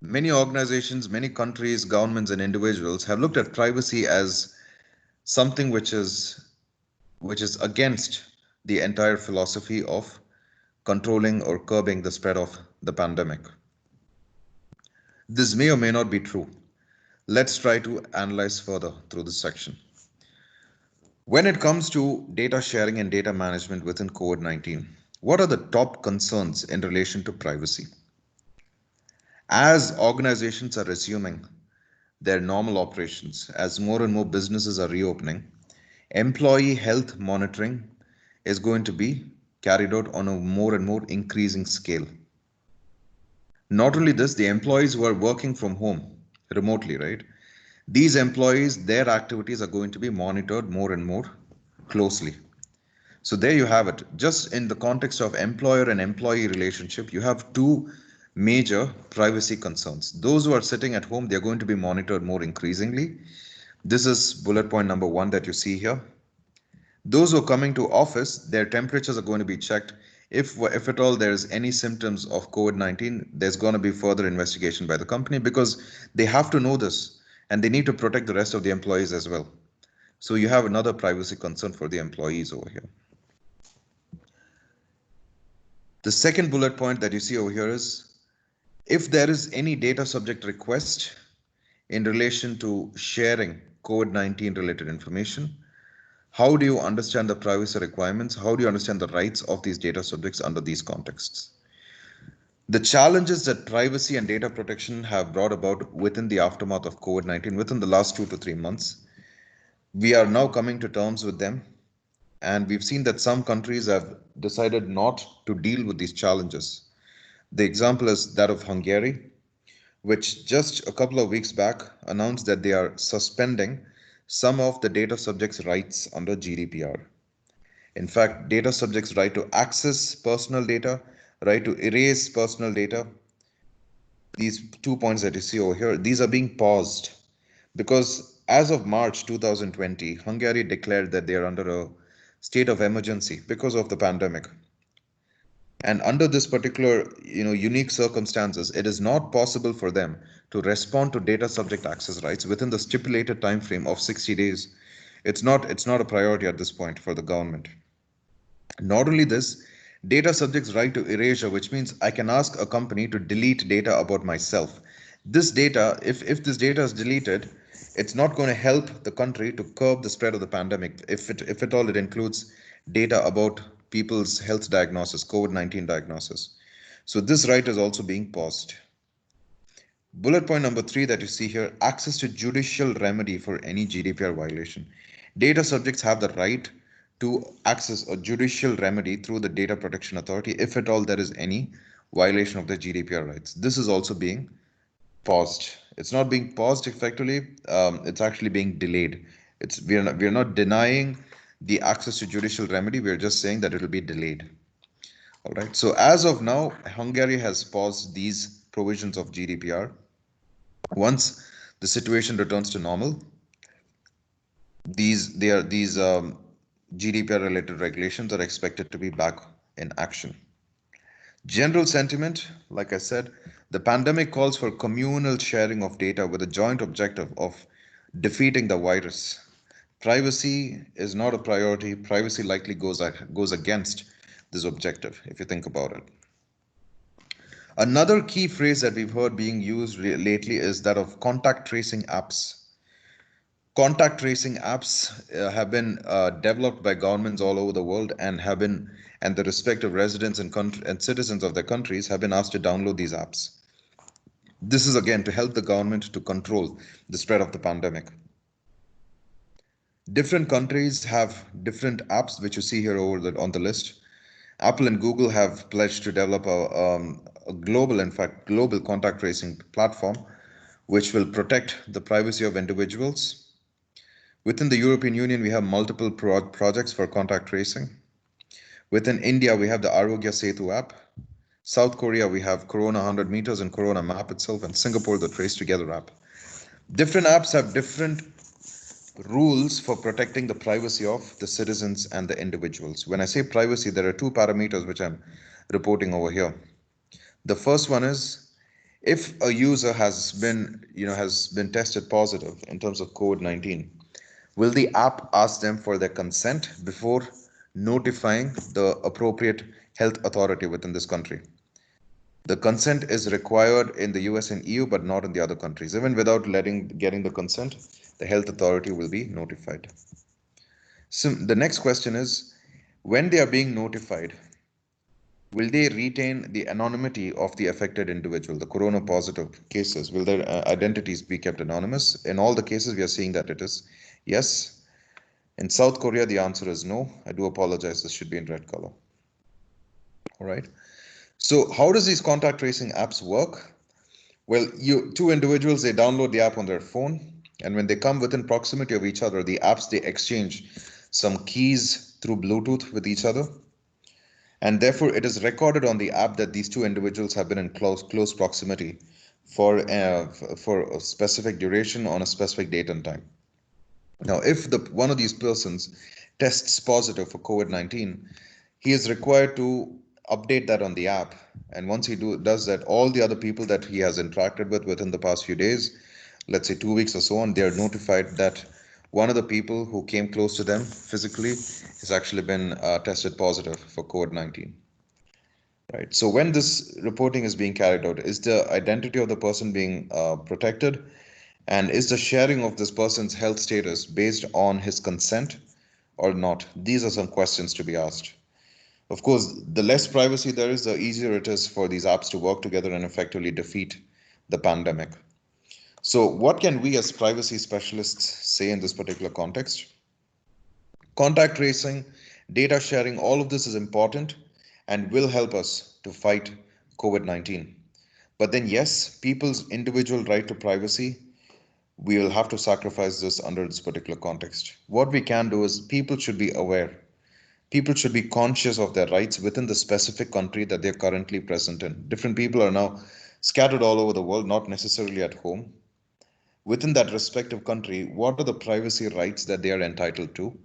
many organizations, many countries, governments, and individuals have looked at privacy as something which is against the entire philosophy of controlling or curbing the spread of the pandemic. This may or may not be true. Let's try to analyze further through this section. When it comes to data sharing and data management within COVID-19, what are the top concerns in relation to privacy? As organizations are resuming their normal operations, as more and more businesses are reopening, employee health monitoring is going to be carried out on a more and more increasing scale. Not only this, the employees who are working from home remotely, right? These employees, their activities are going to be monitored more and more closely. So there you have it. Just in the context of employer and employee relationship, you have two major privacy concerns. Those who are sitting at home, they're going to be monitored more increasingly. This is bullet point number 1 that you see here. Those who are coming to office, their temperatures are going to be checked. If at all there's any symptoms of COVID-19, there's going to be further investigation by the company because they have to know this and they need to protect the rest of the employees as well. So you have another privacy concern for the employees over here. The second bullet point that you see over here is if there is any data subject request in relation to sharing COVID-19 related information, how do you understand the privacy requirements? How do you understand the rights of these data subjects under these contexts? The challenges that privacy and data protection have brought about within the aftermath of COVID-19 within the last 2 to 3 months, we are now coming to terms with them. And we've seen that some countries have decided not to deal with these challenges. The example is that of Hungary, which just a couple of weeks back announced that they are suspending some of the data subjects' rights under GDPR. In fact, data subjects' right to access personal data, right to erase personal data, these 2 points that you see over here, these are being paused because as of March 2020, Hungary declared that they are under a state of emergency because of the pandemic. And under this particular, unique circumstances, it is not possible for them to respond to data subject access rights within the stipulated time frame of 60 days. It's not a priority at this point for the government. Not only this, data subjects right to erasure, which means I can ask a company to delete data about myself. This data, if this data is deleted, it's not going to help the country to curb the spread of the pandemic. If at all it includes data about people's health diagnosis, COVID-19 diagnosis. So this right is also being paused. Bullet point number 3 that you see here, access to judicial remedy for any GDPR violation. Data subjects have the right to access a judicial remedy through the Data Protection Authority if at all there is any violation of the GDPR rights. This is also being paused. It's not being paused effectively, it's actually being delayed. We are not denying the access to judicial remedy, we are just saying that it will be delayed. All right, so as of now, Hungary has paused these provisions of GDPR. Once the situation returns to normal, these GDPR related regulations are expected to be back in action. General sentiment, like I said, the pandemic calls for communal sharing of data with a joint objective of defeating the virus. Privacy is not a priority. Privacy likely goes against this objective, if you think about it. Another key phrase that we've heard being used lately is that of contact tracing apps. Contact tracing apps have been developed by governments all over the world and the respective residents and citizens of their countries have been asked to download these apps. This is again to help the government to control the spread of the pandemic. Different countries have different apps, which you see here on the list. Apple and Google have pledged to develop a global contact tracing platform, which will protect the privacy of individuals. Within the European Union, we have multiple projects for contact tracing. Within India, we have the Arogya Setu app. South Korea, we have Corona 100 meters and Corona map itself, and Singapore, the Trace Together app. Different apps have different rules for protecting the privacy of the citizens and the individuals. When I say privacy, there are two parameters which I'm reporting over here. The first one is if a user has been tested positive in terms of COVID-19, will the app ask them for their consent before notifying the appropriate health authority within this country? The consent is required in the US and EU, but not in the other countries. Even without getting the consent, the health authority will be notified. So the next question is, when they are being notified, will they retain the anonymity of the affected individual, the corona positive cases? Will their identities be kept anonymous? In all the cases, we are seeing that it is yes. In South Korea, the answer is no. I do apologize. This should be in red color. All right. So how does these contact tracing apps work? Well, two individuals, they download the app on their phone, and when they come within proximity of each other, the apps, they exchange some keys through Bluetooth with each other. And therefore, it is recorded on the app that these two individuals have been in close proximity for a specific duration on a specific date and time. Now, if one of these persons tests positive for COVID-19, he is required to update that on the app. And once he does that, all the other people that he has interacted with within the past few days, let's say 2 weeks or so on, they are notified that one of the people who came close to them physically has actually been tested positive for COVID-19. Right. So when this reporting is being carried out, is the identity of the person being protected? And is the sharing of this person's health status based on his consent or not? These are some questions to be asked. Of course, the less privacy there is, the easier it is for these apps to work together and effectively defeat the pandemic. So what can we as privacy specialists say in this particular context? Contact tracing, data sharing, all of this is important and will help us to fight COVID-19. But then yes, people's individual right to privacy, we will have to sacrifice this under this particular context. What we can do is people should be aware. People should be conscious of their rights within the specific country that they're currently present in. Different people are now scattered all over the world, not necessarily at home. Within that respective country, what are the privacy rights that they are entitled to?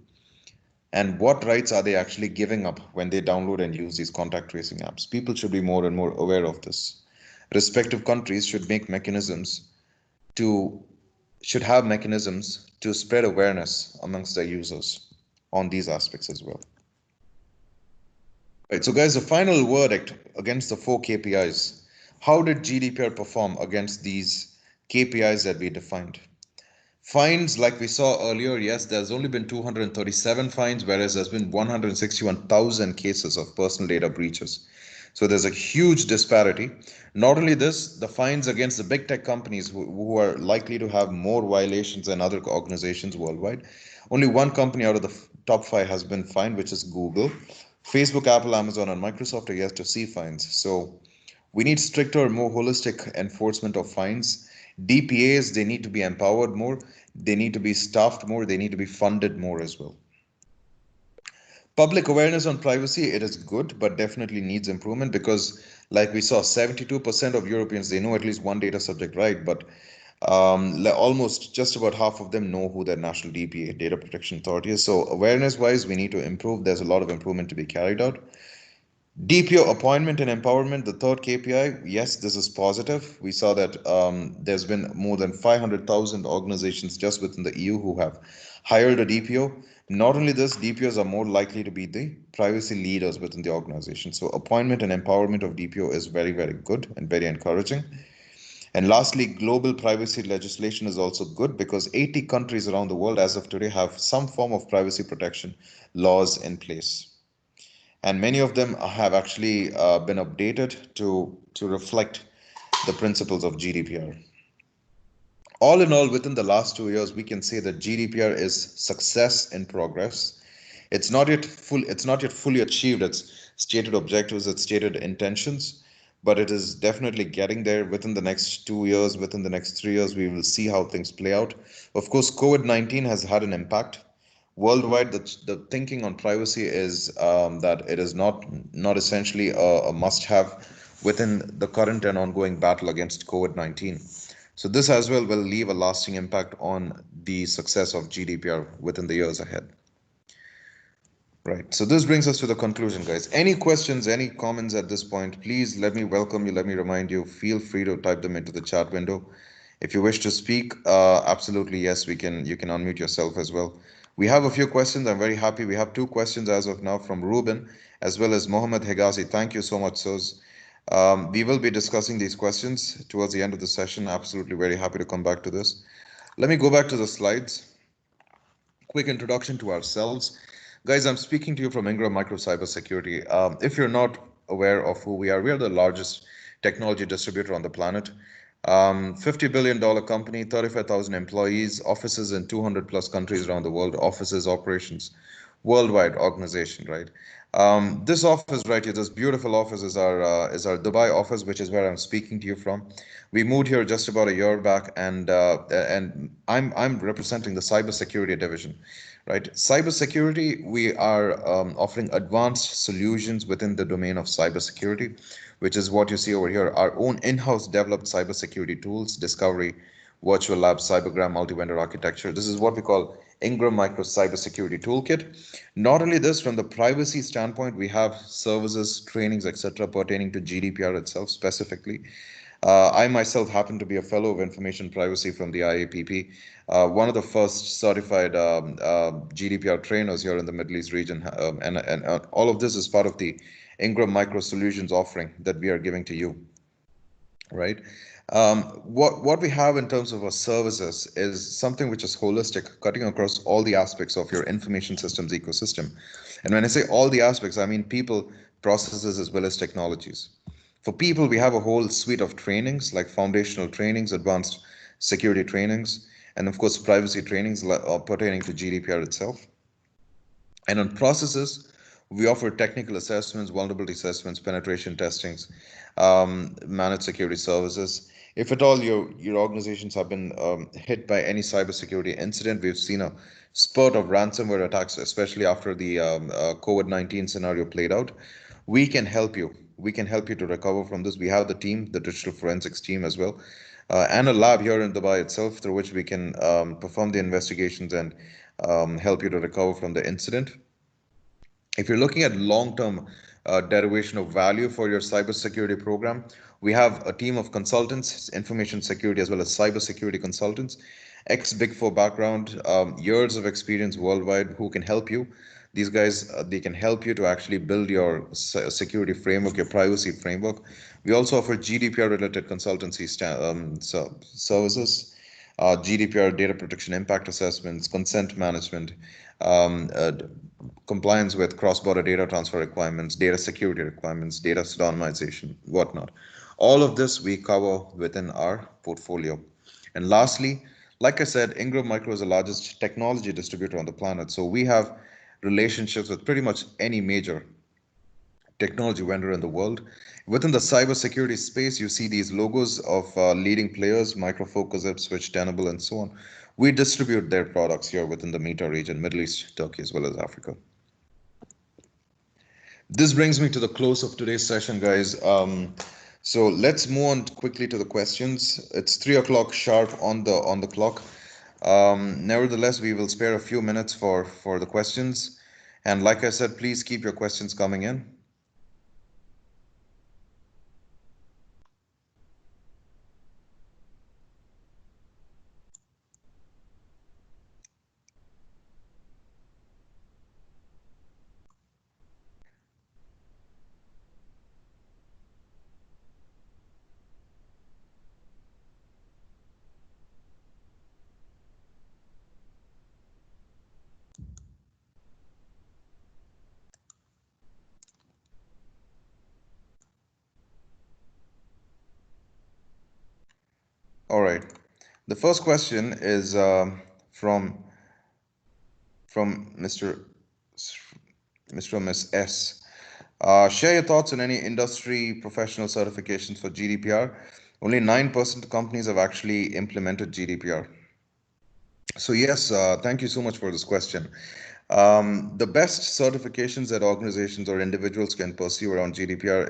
And what rights are they actually giving up when they download and use these contact tracing apps? People should be more and more aware of this. Respective countries should have mechanisms to spread awareness amongst their users on these aspects as well. Right, so guys, the final verdict against the 4 KPIs. How did GDPR perform against these KPIs that we defined? Fines, like we saw earlier, yes, there's only been 237 fines, whereas there's been 161,000 cases of personal data breaches. So there's a huge disparity. Not only this, the fines against the big tech companies who are likely to have more violations than other organizations worldwide. Only one company out of the top 5 has been fined, which is Google. Facebook, Apple, Amazon, and Microsoft are yet to see fines. So we need stricter, more holistic enforcement of fines. DPAs, they need to be empowered more. They need to be staffed more. They need to be funded more as well. Public awareness on privacy, it is good, but definitely needs improvement because, like we saw, 72% of Europeans, they know at least one data subject right, but almost just about half of them know who their national DPA, Data Protection Authority, is. So awareness-wise, we need to improve. There's a lot of improvement to be carried out. DPO appointment and empowerment, the third KPI, yes, this is positive. We saw that there's been more than 500,000 organizations just within the EU who have hired a DPO. Not only this, DPOs are more likely to be the privacy leaders within the organization. So appointment and empowerment of DPO is very, very good and very encouraging. And lastly, global privacy legislation is also good because 80 countries around the world as of today have some form of privacy protection laws in place. And many of them have actually been updated to reflect the principles of GDPR. All in all, within the last 2 years, we can say that GDPR is success in progress. It's not yet fully achieved its stated objectives, its stated intentions, but it is definitely getting there. Within the next 2 years, within the next 3 years, we will see how things play out. Of course, COVID-19 has had an impact worldwide. The thinking on privacy is that it is not essentially a must-have within the current and ongoing battle against COVID-19. So this as well will leave a lasting impact on the success of GDPR within the years ahead. Right. So this brings us to the conclusion, guys. Any questions, any comments at this point, please let me welcome you. Let me remind you, feel free to type them into the chat window. If you wish to speak, absolutely, yes, you can unmute yourself as well. We have a few questions. I'm very happy. We have two questions as of now from Ruben as well as Mohammed Hegazi. Thank you so much, sirs. We will be discussing these questions towards the end of the session. Absolutely very happy to come back to this. Let me go back to the slides. Quick introduction to ourselves. Guys, I'm speaking to you from Ingram Micro Cybersecurity. If you're not aware of who we are the largest technology distributor on the planet. $50 billion company, 35,000 employees, offices in 200 plus countries around the world, offices, operations, worldwide organization, right? This office right here, this beautiful office is our Dubai office, which is where I'm speaking to you from. We moved here just about a year back, and I'm representing the cybersecurity division, right? Cybersecurity, we are offering advanced solutions within the domain of cybersecurity, which is what you see over here. Our own in-house developed cybersecurity tools, Discovery, Virtual Lab, Cybergram, multi-vendor architecture. This is what we call Ingram Micro Cybersecurity Toolkit. Not only this, from the privacy standpoint, we have services, trainings, etc., pertaining to GDPR itself specifically. I myself happen to be a fellow of information privacy from the IAPP, one of the first certified GDPR trainers here in the Middle East region. And all of this is part of the Ingram Micro Solutions offering that we are giving to you, right? What we have in terms of our services is something which is holistic, cutting across all the aspects of your information systems ecosystem. And when I say all the aspects, I mean people, processes, as well as technologies. For people, we have a whole suite of trainings like foundational trainings, advanced security trainings, and of course, privacy trainings pertaining to GDPR itself. And on processes, we offer technical assessments, vulnerability assessments, penetration testings, managed security services. If at all your organizations have been hit by any cybersecurity incident, we've seen a spurt of ransomware attacks, especially after the COVID-19 scenario played out. We can help you. We can help you to recover from this. We have the team, the digital forensics team as well, and a lab here in Dubai itself through which we can perform the investigations and help you to recover from the incident. If you're looking at long-term derivation of value for your cybersecurity program, we have a team of consultants, information security as well as cybersecurity consultants, ex-Big Four background, years of experience worldwide who can help you. These guys, they can help you to actually build your security framework, your privacy framework. We also offer GDPR-related consultancy services, GDPR data protection impact assessments, consent management, um, uh, compliance with cross-border data transfer requirements, data security requirements, data pseudonymization, whatnot. All of this we cover within our portfolio. And lastly, like I said, Ingram Micro is the largest technology distributor on the planet. So we have relationships with pretty much any major technology vendor in the world. Within the cybersecurity space, you see these logos of leading players, Micro Focus, Ipswitch, Tenable, and so on. We distribute their products here within the META region, Middle East, Turkey, as well as Africa. This brings me to the close of today's session, guys. So let's move on quickly to the questions. It's 3 o'clock sharp on the clock. Nevertheless, we will spare a few minutes for the questions. And like I said, please keep your questions coming in. The first question is from Mr. Mr. Miss S. Share your thoughts on any industry professional certifications for GDPR. Only 9% of companies have actually implemented GDPR. So yes, thank you so much for this question. The best certifications that organizations or individuals can pursue around GDPR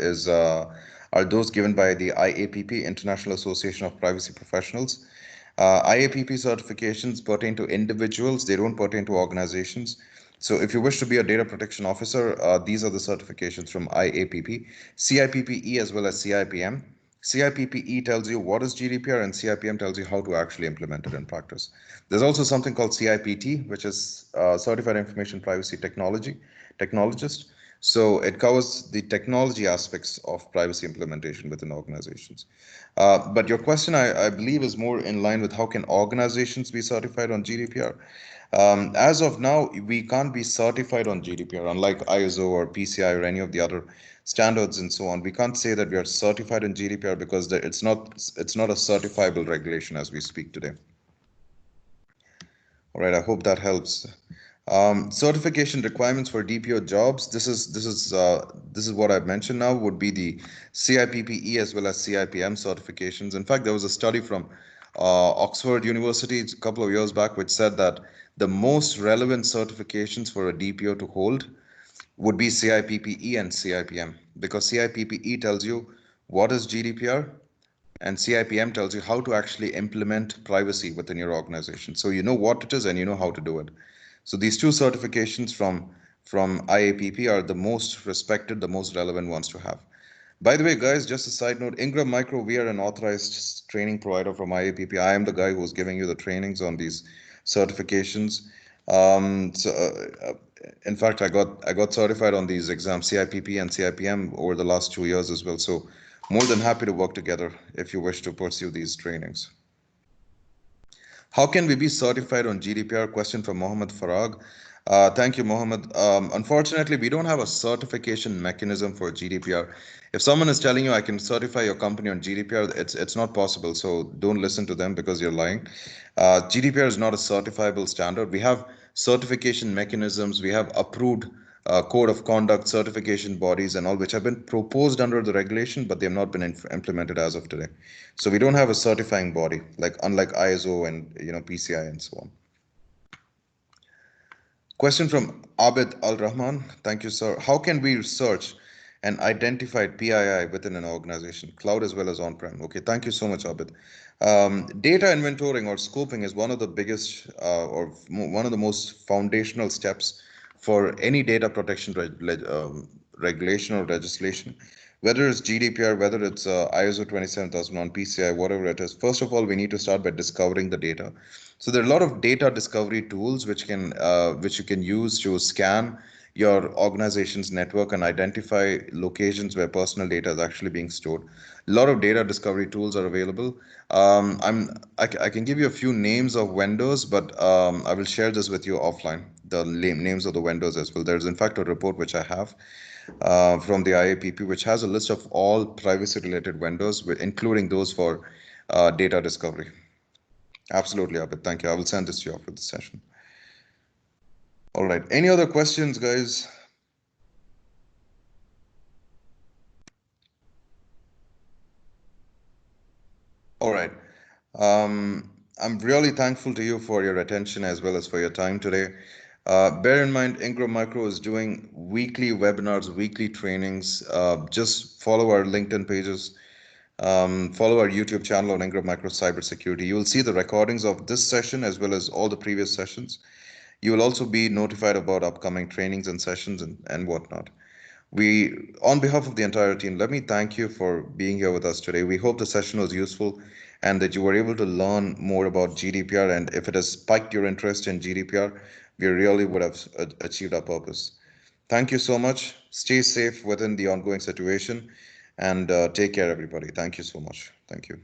are those given by the IAPP, International Association of Privacy Professionals. IAPP certifications pertain to individuals, they don't pertain to organizations. So if you wish to be a data protection officer, these are the certifications from IAPP, CIPPE as well as CIPM. CIPPE tells you what is GDPR and CIPM tells you how to actually implement it in practice. There's also something called CIPT, which is Certified Information Privacy Technologist. So it covers the technology aspects of privacy implementation within organizations. But your question, I believe, is more in line with how can organizations be certified on GDPR. As of now, we can't be certified on GDPR, unlike ISO or PCI or any of the other standards and so on. We can't say that we are certified in GDPR because it's not a certifiable regulation as we speak today. All right, I hope that helps. Certification requirements for DPO jobs. This is what I've mentioned now would be the CIPPE as well as CIPM certifications. In fact, there was a study from Oxford University a couple of years back which said that the most relevant certifications for a DPO to hold would be CIPPE and CIPM because CIPPE tells you what is GDPR and CIPM tells you how to actually implement privacy within your organization. So you know what it is and you know how to do it. So these two certifications from IAPP are the most respected, the most relevant ones to have. By the way, guys, just a side note, Ingram Micro, we are an authorized training provider from IAPP. I am the guy who's giving you the trainings on these certifications. In fact, I got certified on these exams, CIPP and CIPM, over the last 2 years as well. So more than happy to work together if you wish to pursue these trainings. How can we be certified on GDPR? Question from Mohammed Farag. Thank you, Mohammed. Unfortunately, we don't have a certification mechanism for GDPR. If someone is telling you I can certify your company on GDPR, it's not possible. So don't listen to them because you're lying. GDPR is not a certifiable standard. We have certification mechanisms. We have approved code of conduct certification bodies and all which have been proposed under the regulation, but they have not been implemented as of today. So we don't have a certifying body, like unlike ISO and PCI and so on. Question from Abid Al Rahman. Thank you, sir. How can we search and identify PII within an organization, cloud as well as on-prem? Okay, thank you so much, Abid. Data inventorying or scoping is one of the biggest or one of the most foundational steps for any data protection regulation or legislation, whether it's GDPR, whether it's ISO 27001, PCI, whatever it is. First of all, we need to start by discovering the data. So there are a lot of data discovery tools which you can use to scan your organization's network and identify locations where personal data is actually being stored. A lot of data discovery tools are available. I can give you a few names of vendors, but I will share this with you offline, the names of the vendors as well. There's in fact a report which I have from the IAPP, which has a list of all privacy related vendors, including those for data discovery. Absolutely, Abid. Thank you. I will send this to you after the session. All right. Any other questions, guys? All right. I'm really thankful to you for your attention as well as for your time today. Bear in mind, Ingram Micro is doing weekly webinars, weekly trainings. Just follow our LinkedIn pages. Follow our YouTube channel on Ingram Micro Cybersecurity. You will see the recordings of this session as well as all the previous sessions. You will also be notified about upcoming trainings and sessions and whatnot. On behalf of the entire team, let me thank you for being here with us today. We hope the session was useful and that you were able to learn more about GDPR. And if it has spiked your interest in GDPR, we really would have achieved our purpose. Thank you so much. Stay safe within the ongoing situation and take care, everybody. Thank you so much. Thank you.